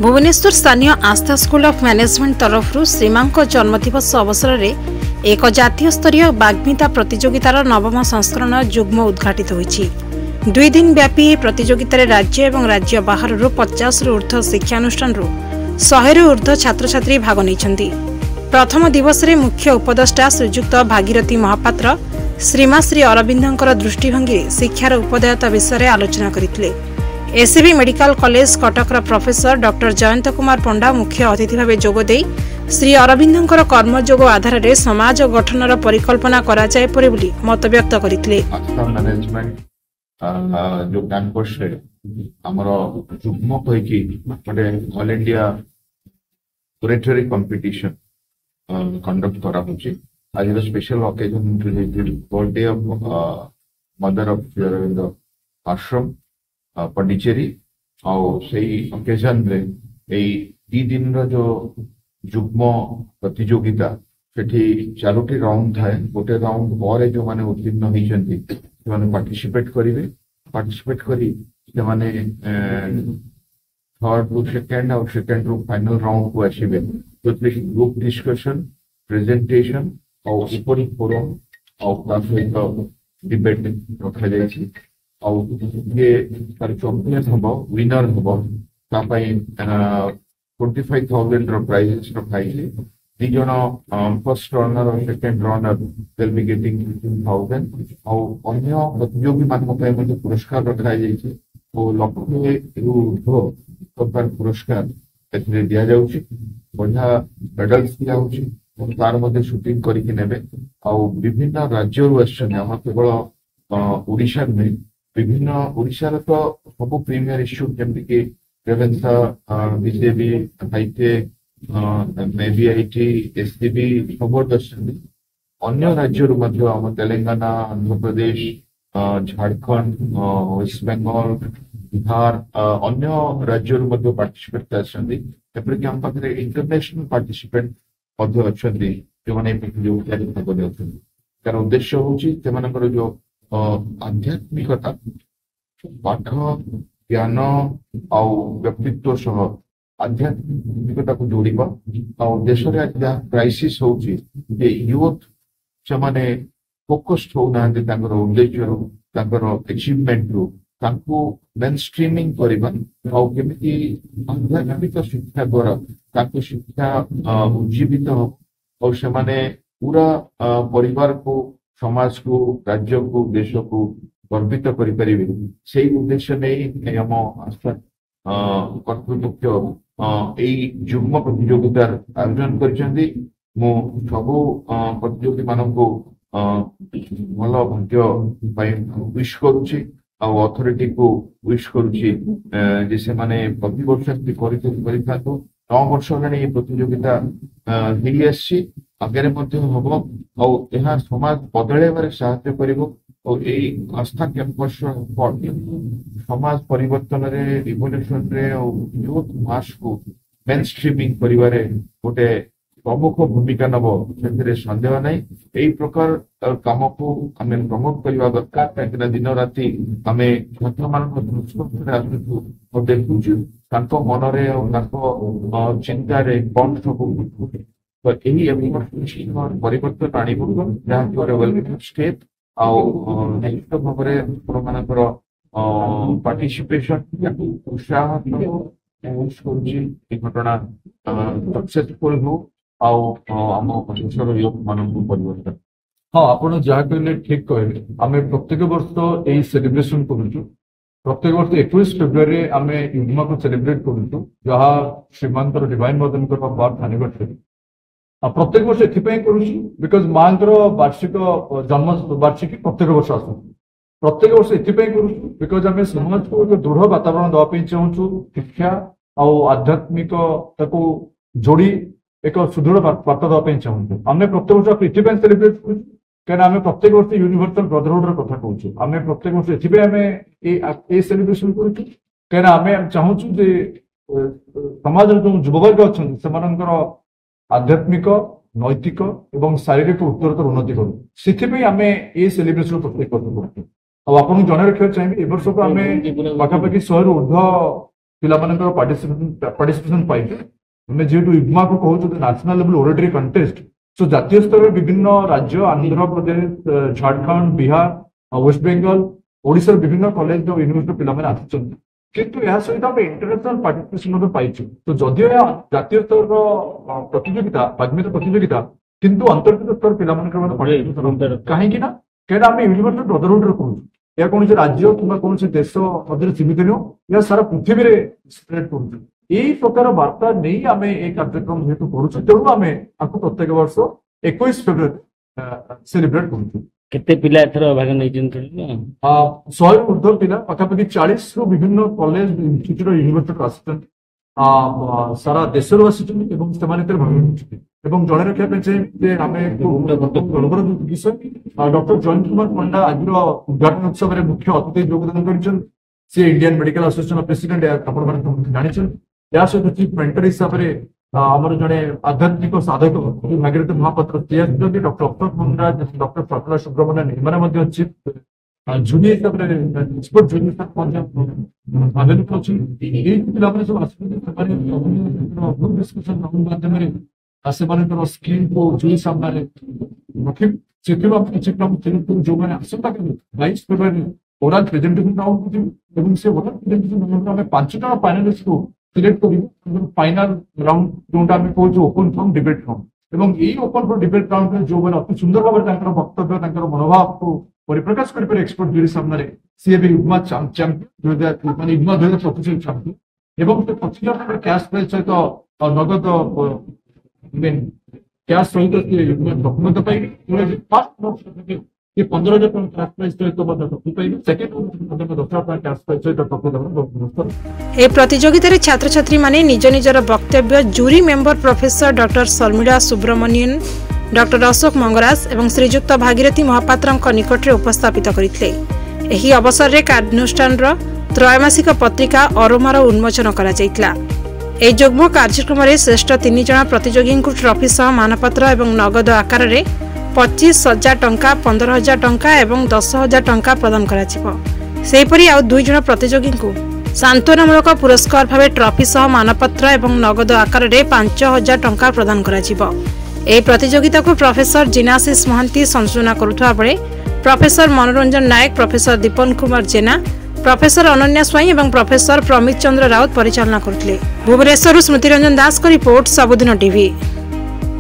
भुवनेश्वर स्थानीय आस्था school of management तरफ श्रीमा जन्मदिवस अवसर में एक जातीय स्तरीय बाग्मिता प्रतियोगितार नवम संस्करण जुग्म उद्घाटित होईछि। 2 दिन व्यापी यह प्रतियोगितार राज्य और राज्य बाहर 50 रु ऊर्ध्व शिक्षानुष्ठान 100 रु ऊर्ध्व छात्र छात्री भाग नहीं। प्रथम दिवस रे मुख्य उपदेष्टा श्रीजुक्त भागीरथी महापात्र श्रीमा श्री अरविंदर दृष्टिभंगी शिक्षार उपदायता विषय आलोचना करथिले। एससीबी मेडिकल कॉलेज कटकर प्रोफेसर डॉक्टर जयंत कुमार पंडा मुख्य अतिथि भाव जोगदे श्री अरविंदर कर्मयोग आधार में समाज गठनर परिकल्पना करा जाय परे बोली मत व्यक्त करथिले। मैनेजमेंट जो कैंपस रे हमरो जुग्म कहि गोटे all India oratory competition conduct करा होची। आज special occasion related birthday of mother of Shri Aurobindo Ashram Pondicherry और सही ओकेजन रे एई 2 दिन जो जुग्म प्रतियोगिता सेठी 4टी राउंड थाए। गोटे राउंड पर जो माने उत्तीर्ण होइछन्ति से माने पार्टिसिपेट करी से माने थर्ड टू सेकंड और सेकंड टू फाइनल राउंड को आसीबे। तो ग्रुप डिस्कशन प्रेजेंटेशन और ओपन फोरम और डिबेट रखा जायछि और ये चैंपियन हबो विनर हबो तापाई 25,000 प्राइजेस रखाइले। 2 जन फर्स्ट रनर और second runner will be getting 15,000 और अन्य प्रतियोगी मानक पे मध्ये पुरस्कार रखा जायछि और लक्ष्य रु ऊर्ध्व प्रकार पुरस्कार एथरे दिया जाउछि। बढ़िया मेडल्स दिया होछि और तार मध्ये शूटिंग करके नेबे और विभिन्न राज्य रु आछन। हम केवल ओडिशा में विभिन्न ओडिशा रो तो सब प्रीमियर इश्यू जेमति कि रेवेन्सा बीजेपी हाईटेक मेबीआईटी एससीबी सब दर्शन अन्य राज्य रु मध्ये हम तेलंगाना आंध्र प्रदेश झारखंड वेस्ट बंगाल बिहार अन्य राज्य रु मध्ये पार्टिसिपेट करछन्ती। एपरि कि हम पाखरे इंटरनेशनल पार्टिसिपेंट मध्ये अछन्ती जो माने प्रतियोगिता रे भाग लेछन्ती। तार उद्देश्य होची सेमानकर जो आध्यात्मिकता पाठ ज्ञान और व्यक्तित्व सह आध्यात्मिकता को जोड़िबा और देश रे क्राइसिस होची जे यूथ से माने फोकस्ड हो नांदे तांकर उद्देश्य रो तांकर अचीवमेंट रो तांको मेन स्ट्रीमिंग करबा और केमिति आध्यात्मिक शिक्षा द्वारा तांको शिक्षा उज्जीवित और से माने पूरा परिवार को समाज को राज्य को देश को गर्वित करें से उद्देश्य नहीं हम आस्था कर्तृपक्ष जुग्म प्रतियोगितार आयोजन कर सब प्रतियोगी मान भल भाग्य विश करुच्ची अथॉरिटी को विश करुच्ची से माने प्रति वर्ष 9 वर्ष हे प्रतियोगिता आगे हम और यह समाज बदलैबार साहाय्य करिवो और आस्था कैंपस समाज परिवर्तन रे रिवोल्यूशन रे और यूथ मास को मेन स्ट्रीमिंग करिवारे गोटे प्रमुख भूमिका नब से सन्देह नहीं। यही प्रकार काम को आम प्रमोट करने दरकार कहीं दिन राति आम छात्र मान देखुचु मनरे और चिंतार कौन सब तो यही परिवर्तन आनिब जहाँफल वेलकम स्टेप निश्चित भाव मानकर पार्टिसिपेशन उत्साह घटना सक्सेसफुल हो आम देशर युवक मान परिवर्तन। हाँ आपड़ जहाँ कहले ठीक कहले आम प्रत्येक वर्ष यही सेलिब्रेशन करुचु। प्रत्येक वर्ष 21 फेब्रुआरी आम युग्म को सेलिब्रेट करुचु जहाँ श्रीमांतर डिवाइन मदन बर्थ एनिवर्सरी प्रत्येक वर्ष एथिपाई करुचु बिकज माँ वार्षिक जन्म वार्षिकी प्रत्येक वर्ष आस प्रत्येक वर्ष एथिपाई करुचु बिकज आम समाज को एक दृढ़ वातावरण देवाई चाहूँ शिक्षा और आध्यात्मिक जोड़ी एक सुदृढ़ बार्ता देवाई चाहूँ। आम प्रत्येक वर्ष एथिपाई सेलिब्रेट करुचु कहीं आम प्रत्येक वर्ष यूनिवर्सल ब्रदरहुड कथा कहूँ। आम प्रत्येक वर्ष एथिपाई आम सेलिब्रेशन करुचु कहीं आम चाहूँ जे समाज जो युववर्ग अच्छा से आध्यात्मिक नैतिक एवं शारीरिक उत्तरोत्तर उन्नति करूँ से आम ये सेलिब्रेशन प्रत्येक वर्ष करूँ। आप जन रखा चाहिए ए वर्ष को आम पाखापाखि 100 रु ऊर्ध्व ପିଲାମାନଙ୍କର ପାର୍ଟିସିପେସନ ପାଇଛୁ। ଆମେ ଯେହେତୁ ଇଗ୍ମା କୁ କହୁଛୁ ନ୍ୟାସନାଲ ଲେଭେଲ ଓରେଟରୀ କଣ୍ଟେଷ୍ଟ, ସୋ ଜାତୀୟ ସ୍ତରରେ ବିଭିନ୍ନ ରାଜ୍ୟ ଆନ୍ଧ୍ରପ୍ରଦେଶ, ଝାଡଖଣ୍ଡ, ବିହାର, ୱେଷ୍ଟ ବେଙ୍ଗଲ, ଓଡ଼ିଶାର ବିଭିନ୍ନ କଲେଜ ଓ ୟୁନିଭର୍ସିଟି ପିଲାମାନେ ଆସିଛନ୍ତି। କିନ୍ତୁ ଏହା ସହିତ ଆମେ ଇଣ୍ଟରନ୍ୟାସନାଲ ପାର୍ଟିସିପେସନ ମଧ୍ୟ ପାଇଛୁ। ତ ଯଦିଓ ଏହା ଜାତୀୟ ସ୍ତରର ପ୍ରତିଯୋଗିତା, ବାଗ୍ମିତା ପ୍ରତିଯୋଗିତା, କିନ୍ତୁ ଅନ୍ତର୍ଜାତୀୟ ସ୍ତର ପିଲାମାନଙ୍କର କାହିଁକି ନା କାହିଁକିନା ଆମେ ୟୁନିଭର୍ସିଟି ବ୍ରଦରହୁଡରେ କହୁଛୁ। ଏହା କୌଣସି ରାଜ୍ୟ କିମ୍ବା କୌଣସି ଦେଶ ମଧ୍ୟରେ ସୀମିତ ନୁହଁ, ଏହା ସାରା ପୃଥିବୀରେ ସ୍ପ୍ରେଡ୍ କରୁଛୁ। এই প্রকার বার্তা নেই আমি এই কার্যক্রম যেহেতু করুଛୁ, তেଣୁ ଆମେ ଆକୁ ପ୍ରତ୍ୟେକ ବର୍ଷ 21 ଫେବୃଆରୀ ସେଲିବ୍ରେଟ କରୁଛୁ। କେତେ ପିଲା ଏଥର ଭାଗ ନେଇଛନ୍ତି? 100 ଊର୍ଦ୍ଧ୍ୱ ପିଲା, ପାଖାପାଖି 40 ରୁ ବିଭିନ୍ନ କଲେଜ, ଇନଷ୍ଟିଚ୍ୟୁଟ, ୟୁନିଭର୍ସିଟିରୁ ଆସିଛନ୍ତି। ସାରା ଦେଶରୁ ଆସିଛନ୍ତି ଏବଂ ସେମାନେ ଏଥିରେ ଭାଗ ନେଉଛନ୍ତି। ଏବଂ ଜଣେ ରଖିବା ପାଇଁ ଚାହିଁବି ଯେ ଆମେ ଗର୍ବର ବିଷୟ, ଡକ୍ଟର ଜୟନ୍ତ କୁମାର ପଣ୍ଡା ଆଜିର ଉଦ୍ଘାଟନ ଉତ୍ସବରେ ମୁଖ୍ୟ ଅତିଥି ଯୋଗଦାନ କରିଛନ୍ତି। ସେ ଇଣ୍ଡିଆନ୍ ମେଡିକାଲ ଆସୋସିଏସନ ପ୍ରେସିଡେଣ୍ଟ, ଆପଣମାନେ ଜାଣିଛନ୍ତି। ଏହା ସହିତ ଚିଫ୍ ମେଣ୍ଟର ହିସାବରେ ଆମର ଜଣେ ଆଧ୍ୟାତ୍ମିକ ସାଧକ ଭାଗୀରଥୀ ମହାପାତ୍ର ସିଏ ଆସିଛନ୍ତି। ଡକ୍ଟର ଅଶୋକ ମଙ୍ଗରାଜ, ଡକ୍ଟର ପ୍ରଫୁଲ୍ଲ ସୁବ୍ରମଣ୍ୟନ, ଏମାନେ ମଧ୍ୟ ଚିଫ୍ ଜୁନିୟର ହିସାବରେ ଏକ୍ସପର୍ଟ ଜୁନିୟର ମଧ୍ୟ ଆବେଦନ ଅଛନ୍ତି। ଏଇ ପିଲାମାନେ ସବୁ ଆସୁଛନ୍ତି, ସେମାନେ ଗ୍ରୁପ ଡିସ୍କସନ ମାଧ୍ୟମରେ ସେମାନଙ୍କର ସ୍କିଲ୍କୁ ଜୁରି ସାମ୍ନାରେ ରଖିବୁ। ସେଥିରୁ ଆମେ କିଛି ଯୋଉମାନେ ଆସନ୍ତାକାଲି 22 ଫେବୃଆରୀ ଓରାଲ ପ୍ରେଜେଣ୍ଟେସନ ରାଉଣ୍ଡ କରିବୁ ଏବଂ ସେ ଓରାଲ ପ୍ରେଜେଣ୍ଟେସନ ରାଉଣ୍ଡରେ ଆମେ 5 ଜଣ ଫାଇନାଲିଷ୍ଟକୁ ସିଲେକ୍ଟ କରିବୁ। ଫାଇନାଲ ରାଉଣ୍ଡ ଯୋଉଟା ଆମେ କହୁଛୁ ଓପନ ଫର୍ମ ଡିବେଟ୍ ରାଉଣ୍ଡ, ଏବଂ ଏଇ ଓପନ ଫର୍ମ ଡିବେଟ୍ ରାଉଣ୍ଡରେ ଯୋଉମାନେ ଅତି ସୁନ୍ଦର ଭାବରେ ତାଙ୍କର ବକ୍ତବ୍ୟ, ତାଙ୍କର ମନୋଭାବକୁ ପରିପ୍ରକାଶ କରିପାରେ ଏକ୍ସପର୍ଟ ଜୁରି ସାମ୍ନାରେ, ସିଏ ବି ଇଗ୍ମା ଚାମ୍ପିୟନ 2025 ଚାମ୍ପିୟନ। ଏବଂ ସେ 25 ଜଣ କ୍ୟାଶ ପ୍ରାଇଜ୍ ସହିତ ନଗଦ କ୍ୟାଶ ସହିତ ଡକ୍ୟୁମେଣ୍ଟ ପାଇବେ। 15,000 ଟଙ୍କା କ୍ୟାଶ ପ୍ରାଇଜ୍ ସହିତ ମଧ୍ୟ ଡକ୍ୟୁମେଣ୍ଟ ପାଇବେ। ସେକେଣ୍ଡ 10,000 ଟଙ୍କା କ୍ୟାଶ ପ୍ରାଇଜ୍ ସହିତ ଡକ୍ୟୁମେଣ୍ଟ। এই প্রতিযোগিতার ছাত্রছাত্রী মানে নিজ নিজের বক্তব্য jury member professor doctor Sharmila Subramanian, doctor Ashok Mangaraj এবং শ্রীযুক্ত ভাগীরথী মহাপাত্রଙ୍କ নিকটରେ উপস্থাপিত କରିଥିଲେ। ଏହି ଅବସରରେ କାର୍ଯ୍ୟାନୁଷ୍ଠାନର ତ୍ରୟମାସିକ ପତ୍ରିକା ଅରୋମାର ଉନ୍ମୋଚନ କରାଯାଇଥିଲା। ଏହି ଯୁଗ୍ମ କାର୍ଯ୍ୟକ୍ରମରେ ଶ୍ରେଷ୍ଠ 3 ଜଣ ପ୍ରତିଯୋଗୀଙ୍କୁ ଟ୍ରଫି ସହ ମାନପତ୍ର ଏବଂ ନଗଦ ଆକାରରେ 25,000 ଟଙ୍କା, 15,000 ଟଙ୍କା ଏବଂ 10,000 ଟଙ୍କା ପ୍ରଦାନ କରାଯିବ। ସେହିପରି ଆଉ 2 ଜଣ ପ୍ରତିଯୋଗୀଙ୍କୁ ସାନ୍ତ୍ୱନାମୂଳକ ପୁରସ୍କାର ଭାବେ ଟ୍ରଫି ସହ ମାନପତ୍ର ଏବଂ ନଗଦ ଆକାରରେ 5,000 ଟଙ୍କା ପ୍ରଦାନ କରାଯିବ। ଏହି ପ୍ରତିଯୋଗିତାକୁ ପ୍ରଫେସର ଜିନାଶିଷ ମହାନ୍ତି ସଂଯୋଜନା କରୁଥିବା ବେଳେ ପ୍ରଫେସର ମନୋରଞ୍ଜନ ନାୟକ, ପ୍ରଫେସର ଦୀପନ କୁମାର ଜେନା, ପ୍ରଫେସର ଅନନ୍ୟା ସ୍ୱାଇଁ ଏବଂ ପ୍ରଫେସର ପ୍ରମିତ ଚନ୍ଦ୍ର ରାଉତ ପରିଚାଳନା କରୁଥିଲେ। ଭୁବନେଶ୍ୱରରୁ ସ୍ମୃତିରଞ୍ଜନ ଦାସଙ୍କ ରିପୋର୍ଟ, ସବୁଦିନ ଟିଭି।